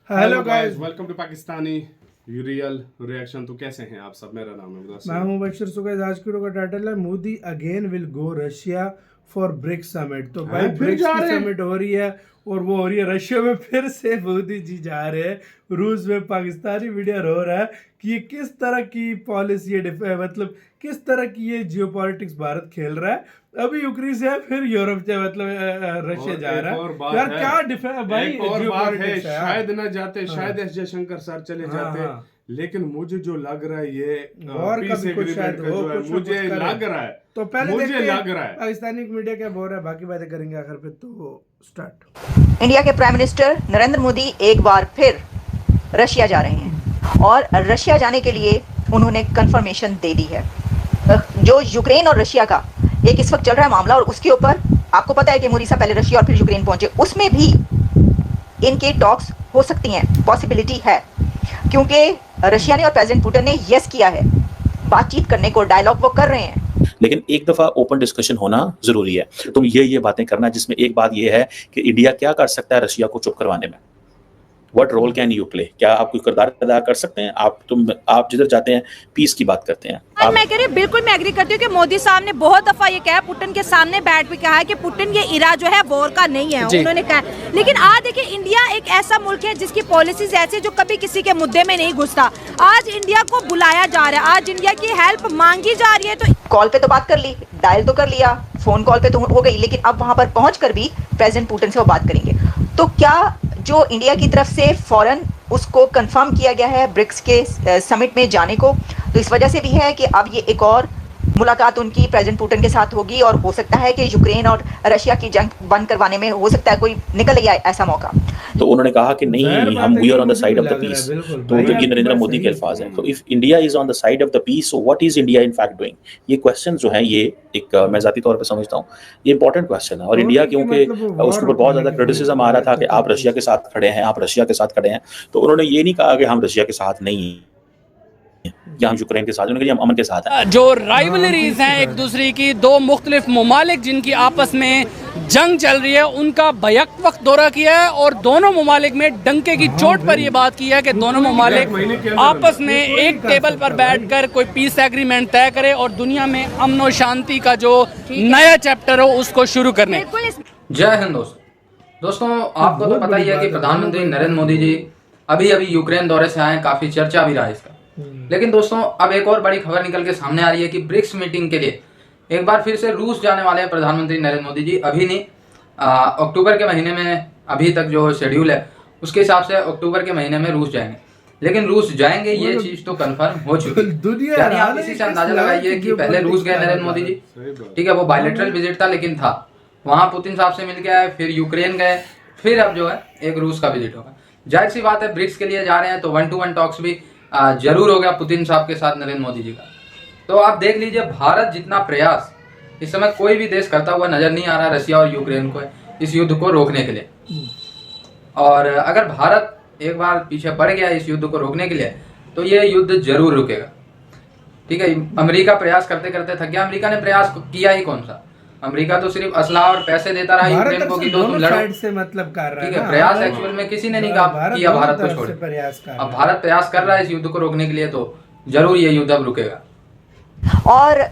Hello guys, welcome to Pakistani real reaction. तो कैसे हैं आप सब? मेरा नाम है मुदस्सिर। मैं हूं बशीर सुगैज। आज की वीडियो का टाइटल है Modi again will go Russia for BRICS summit. तो भाई फिर ब्रिक्स जा की रहे हैं। समिट हो रही है और वो हो रही है रशिया में। फिर से मोदी जी जा रहे हैं रूस में। पाकिस्तानी मीडिया रो रहा है कि ये किस तरह की पॉलिसी है, मतलब किस तरह की ये जियोपॉलिटिक्स भारत खेल रहा है। अभी यूक्रेन से है, फिर यूरोप से, मतलब रशिया और जा एक रहा और है। बात यार है, क्या डिफरेंस भाई, एक और बात है, जियोपॉलिटिक्स है यार। शायद न जाते, हाँ। शायद एस जयशंकर सर चले हाँ, जाते, हाँ। लेकिन मुझे जो लग रहा है ये वॉर का पीस भी कुछ शायद एग्रीमेंट का हो, जो है, कुछ ना मुझे कुछ करे। लग रहा है, तो पहले मुझे देखते हैं लग रहा है। पाकिस्तानी मीडिया क्या बोल रहा है, बाकी बातें करेंगे आखिर पे। तो स्टार्ट। इंडिया के प्राइम मिनिस्टर नरेंद्र मोदी एक बार फिर रशिया जा रहे हैं और रशिया जाने के लिए उन्होंने कंफर्मेशन दे दी है। जो यूक्रेन और रशिया का एक इस वक्त चल रहा है मामला, और उसके ऊपर आपको पता है कि मोदी साहब पहले रशिया और फिर यूक्रेन पहुंचे, उसमें भी इनके टॉक्स हो सकती हैं, पॉसिबिलिटी है, क्योंकि रशिया ने और प्रेसिडेंट पुतिन ने यस किया है, बातचीत करने को, डायलॉग वो कर रहे हैं। लेकिन एक दफा ओपन डिस्कशन होना जरूरी है। तुम ये बातें करना, जिसमें एक बात ये है कि इंडिया क्या कर सकता है रशिया को चुप करवाने में। What role can you play? क्या आप कोई किरदार अदा कर सकते हैं? आप जिधर जाते हैं पीस की बात करते हैं। मैं कह रही बिल्कुल मैं एग्री करती हूँ कि मोदी साहब ने बहुत दफा ये कहा, पुतिन के सामने बैठ भी कहा है कि पुतिन ये इरा जो है वॉर का नहीं है, उन्होंने कहा। लेकिन आज देखिए, इंडिया एक ऐसा मुल्क है जिसकी पॉलिसीज ऐसी जो कभी किसी के मुद्दे में नहीं घुसता। आज इंडिया को बुलाया जा रहा है, आज इंडिया की हेल्प मांगी जा रही है। तो कॉल पे तो बात कर ली, डायल तो कर लिया, फोन कॉल पे तो हो गई, लेकिन अब वहां पर पहुंचकर भी प्रेसिडेंट पुतिन से वो बात करेंगे। तो क्या जो इंडिया की तरफ से फौरन उसको कंफर्म किया गया है ब्रिक्स के समिट में जाने को, तो इस वजह से भी है कि अब ये एक और मुलाकात उनकी प्रेसिडेंट पुतिन के साथ होगी, और हो सकता है कि यूक्रेन और रशिया की जंग बंद करवाने में हो सकता है कोई निकल गया ऐसा मौका। तो उन्होंने कहा कि नहीं, हम we are on the side of the peace. तो ये नरेंद्र मोदी के अल्फाज हैं। तो if India is on the side of the peace, so what is India in fact doing? ये क्वेश्चन जो है, ये एक मैं जाती तौर पे समझता हूँ ये इंपॉर्टेंट क्वेश्चन है। और इंडिया, क्योंकि उसके ऊपर बहुत ज्यादा क्रिटिसिज्म आ रहा था कि आप रशिया के साथ खड़े हैं, आप रशिया के साथ खड़े हैं, तो उन्होंने ये नहीं कहा कि हम रशिया के साथ नहीं हैं या हम यूक्रेन के साथ, उन्होंने कहा हम अमन के साथ हैं। जो राइवलरीज हैं एक दूसरे की, दो मुख्तलिफ ममालिक जिनकी आपस में जंग चल रही है, उनका बैक वक्त दौरा किया है, और दोनों ममालिक में डंके की चोट पर यह बात की है कि दोनों ममालिक आपस में एक टेबल पर बैठकर कोई पीस एग्रीमेंट तय करे और दुनिया में अमन और शांति का जो नया चैप्टर हो उसको शुरू करने। जय हिंद दोस्तों, आपको तो पता ही है कि प्रधानमंत्री नरेंद्र मोदी जी अभी यूक्रेन दौरे से आए, काफी चर्चा भी रहा है इसका। लेकिन दोस्तों, अब एक और बड़ी खबर निकल के सामने आ रही है कि ब्रिक्स मीटिंग के लिए एक बार फिर से रूस जाने वाले हैं प्रधानमंत्री नरेंद्र मोदी जी। अभी नहीं, अक्टूबर के महीने में, अभी तक जो शेड्यूल है उसके हिसाब से अक्टूबर के महीने में रूस जाएंगे। लेकिन रूस जाएंगे ये चीज तो कंफर्म हो चुकी है। यानी आप इसी से अंदाजा लगाइए कि पहले रूस गए नरेंद्र मोदी जी, ठीक है, वो बायलैटरल विजिट था लेकिन था, वहां पुतिन साहब से मिल के आए, फिर यूक्रेन गए, फिर अब जो है एक रूस का विजिट होगा। जाहिर सी बात है, ब्रिक्स के लिए जा रहे हैं तो 1-to-1 टॉक्स भी जरूर हो गया पुतिन साहब के साथ नरेंद्र मोदी जी का। तो आप देख लीजिए, भारत जितना प्रयास इस समय कोई भी देश करता हुआ नजर नहीं आ रहा रशिया और यूक्रेन को इस युद्ध को रोकने के लिए। और अगर भारत एक बार पीछे पड़ गया इस युद्ध को रोकने के लिए, तो ये युद्ध जरूर रुकेगा। ठीक है, अमेरिका प्रयास करते करते थक गया। अमेरिका ने प्रयास किया ही कौन सा? अमेरिका तो सिर्फ असला और पैसे देता रहा यूक्रेन को कि तुम लड़ो, से मतलब कर रहा है। ठीक है, प्रयास एक्चुअल में किसी ने नहीं किया भारत को छोड़। अब भारत प्रयास कर रहा है इस युद्ध को रोकने के लिए, तो जरूर ये युद्ध अब रुकेगा। और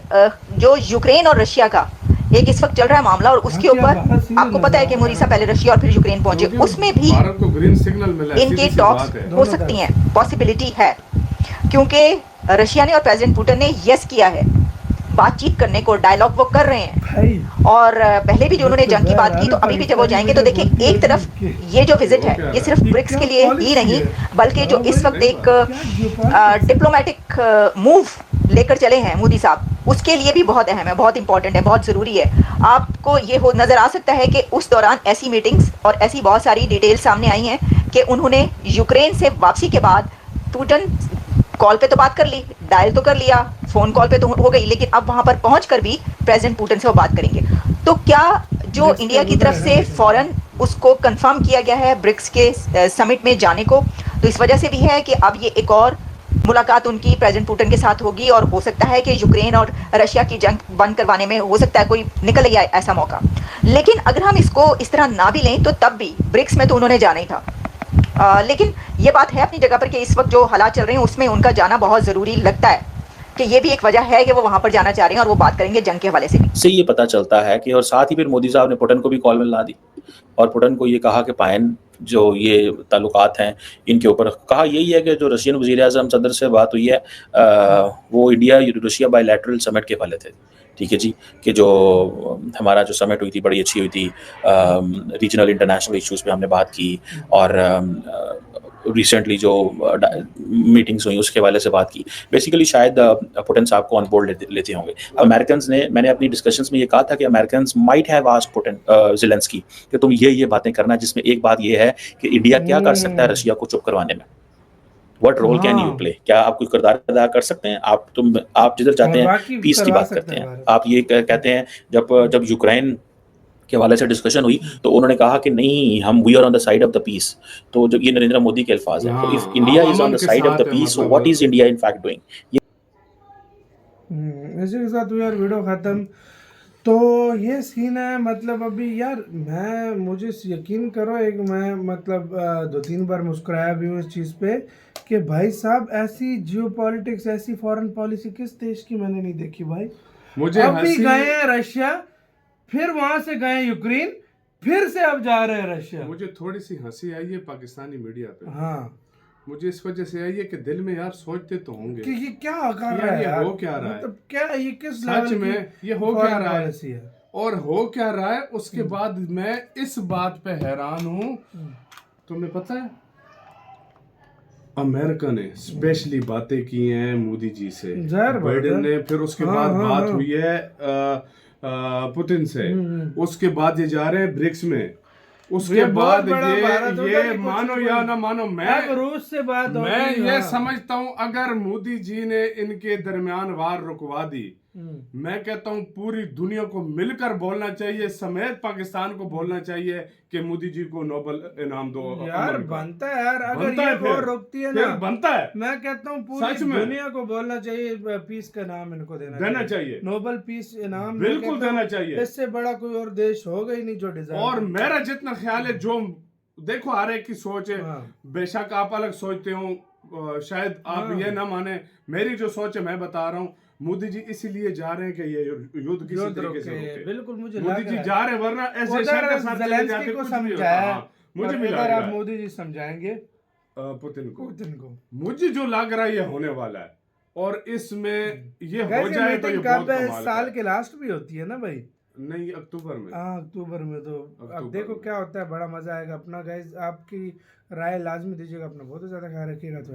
जो यूक्रेन और रशिया का एक इस वक्त चल रहा है मामला, और उसके ऊपर आपको पता है कि मोदी साहब पहले रशिया और फिर यूक्रेन पहुंचे, उसमें भी भारत को ग्रीन सिग्नल मिला, इनके टॉक्स हो सकती हैं, पॉसिबिलिटी है, क्योंकि रशिया ने और प्रेसिडेंट पुतिन ने यस किया है, बातचीत करने को, डायलॉग वो कर रहे हैं। और पहले भी जो उन्होंने जंग की बात की, तो अभी भी जब वो जाएंगे तो देखिए, एक तरफ ये जो विजिट है ये सिर्फ ब्रिक्स के लिए ही नहीं, बल्कि जो इस वक्त एक डिप्लोमेटिक मूव लेकर चले हैं मोदी साहब, उसके लिए भी बहुत अहम है, बहुत इंपॉर्टेंट है, बहुत जरूरी है। आपको ये हो नजर आ सकता है कि उस दौरान ऐसी मीटिंग्स और ऐसी बहुत सारी डिटेल्स सामने आई हैं कि उन्होंने यूक्रेन से वापसी के बाद पुतिन कॉल पे तो बात कर ली, डायल तो कर लिया, फोन कॉल पे तो हो गई, लेकिन अब वहां पर पहुंचकर भी प्रेसिडेंट पुतिन से वो बात करेंगे। तो क्या जो इंडिया की तरफ से फौरन उसको कंफर्म किया गया है ब्रिक्स के समिट में जाने को, तो इस वजह से भी है कि अब ये एक और मुलाकात उनकी प्रेसिडेंट पुतिन के साथ होगी, और हो सकता है कि यूक्रेन और रशिया की जंग बंद करवाने में हो सकता है कोई निकल गया ऐसा मौका। लेकिन अगर हम इसको इस तरह ना भी लें, तो तब भी ब्रिक्स में तो उन्होंने जाना ही था। लेकिन ये बात है अपनी जगह पर कि इस वक्त जो हालात चल रहे हैं उसमें उनका जाना बहुत ज़रूरी लगता है, कि ये भी एक वजह है कि वो वहाँ पर जाना चाह रहे हैं, और वो बात करेंगे जंग के हवाले से भी। से ये पता चलता है कि, और साथ ही फिर मोदी साहब ने पुतिन को भी कॉल मिला दी और पुतिन को ये कहा कि पायन जो ये ताल्लुकात हैं इनके ऊपर, कहा यही है कि जो रशियन वज़ीर-ए-आज़म सदर से बात हुई है वो इंडिया रशिया बायलैटरल समिट के वाले थे, ठीक है जी, कि जो हमारा जो समिट हुई थी बड़ी अच्छी हुई थी, रीजनल इंटरनेशनल इश्यूज़ पे हमने बात की, और रिसेंटली जो मीटिंग्स हुई उसके वाले से बात की। बेसिकली शायद पुतिन साहब को ऑन बोर्ड लेते होंगे। अमेरिकन्स ने, मैंने अपनी डिस्कशंस में ये कहा था कि Americans might have asked Putin Zelensky कि तुम ये बातें करना, जिसमें एक बात ये है कि इंडिया क्या कर सकता है रशिया को चुप करवाने में। What role can you play, क्या आप कोई किरदार अदा कर सकते हैं? आप जिधर जाते हैं पीस की बात करते हैं, आप ये कहते हैं, जब यूक्रेन के हवाले से डिस्कशन हुई तो उन्होंने कहा कि नहीं, हम we are on the side of the peace. तो जब ये नरेंद्र मोदी के अल्फाज हैं, तो if India is on the side of the peace, so what is India in fact doing? इसी के साथ यार वीडियो ख़त्म। तो ये सीन है, मतलब अभी यार मुझे यकीन करो, मैं मतलब 2-3 बार मुस्कुराया भी हूँ इस चीज़ पे कि भाई साहब ऐसी जियोपॉलिटिक्स, ऐसी फॉरेन पॉलिसी किस देश की मैंने नहीं देखी भाई। मुझे अभी गए हैं रशिया, फिर वहां से गए यूक्रेन, फिर से अब जा रहे हैं रशिया। मुझे थोड़ी सी हंसी आई है पाकिस्तानी मीडिया पे। हाँ, मुझे इस वजह से आई है कि दिल में यार सोचते तो होंगे कि ये क्या कर रहा है, ये हो क्या रहा है, मतलब क्या ये किस सच में ये हो क्या रहा है, और हो क्या रहा है। उसके बाद मैं इस बात पे हैरान हूँ, तुम्हें पता है अमेरिका ने स्पेशली बातें की हैं मोदी जी से, बाइडेन ने, फिर उसके बाद बात हुई है पुतिन से, उसके बाद ये जा रहे हैं ब्रिक्स में, उसके बाद ये मानो या ना मानो, मैं रूस से बात हो, मैं ये समझता हूँ अगर मोदी जी ने इनके दरमियान वार रुकवा दी, मैं कहता हूँ पूरी दुनिया को मिलकर बोलना चाहिए, समेत पाकिस्तान को बोलना चाहिए कि मोदी जी को नोबेल इनाम दो यार। बनता है यार, अगर ये वॉर रोकती है ना, बनता है। मैं कहता हूँ पूरी दुनिया को बोलना चाहिए, पीस का नाम इनको देना चाहिए, नोबेल पीस इनाम बिल्कुल देना चाहिए। इससे बड़ा कोई और देश होगा ही नहीं जो डिजर्व। और मेरा जितना ख्याल है, जो देखो हर एक की सोच है, बेशक आप अलग सोचते हो, शायद आप ये ना माने, मेरी जो सोच है मैं बता रहा हूँ, मोदी जी इसीलिए जा रहे हैं कि ये युद्ध किसी तरीके से रोके। बिल्कुल, मुझे मोदी जी जा रहे हैं, वरना ऐसे शहर के साथ चले जाते को कुछ समझाया, मुझे भी लग रहा है मोदी जी समझाएंगे पुतिन को मुझे जो लग रहा है ये होने वाला है, और इसमें ये हो जाए तो ये बहुत कमाल है। साल के लास्ट भी होती है ना भाई? नहीं, अक्टूबर में। हाँ, अक्टूबर में। तो अब देखो क्या होता है, बड़ा मजा आएगा। अपना गाइस आपकी राय लाजमी दीजिएगा, अपना बहुत ज्यादा ख्याल रखिएगा। तो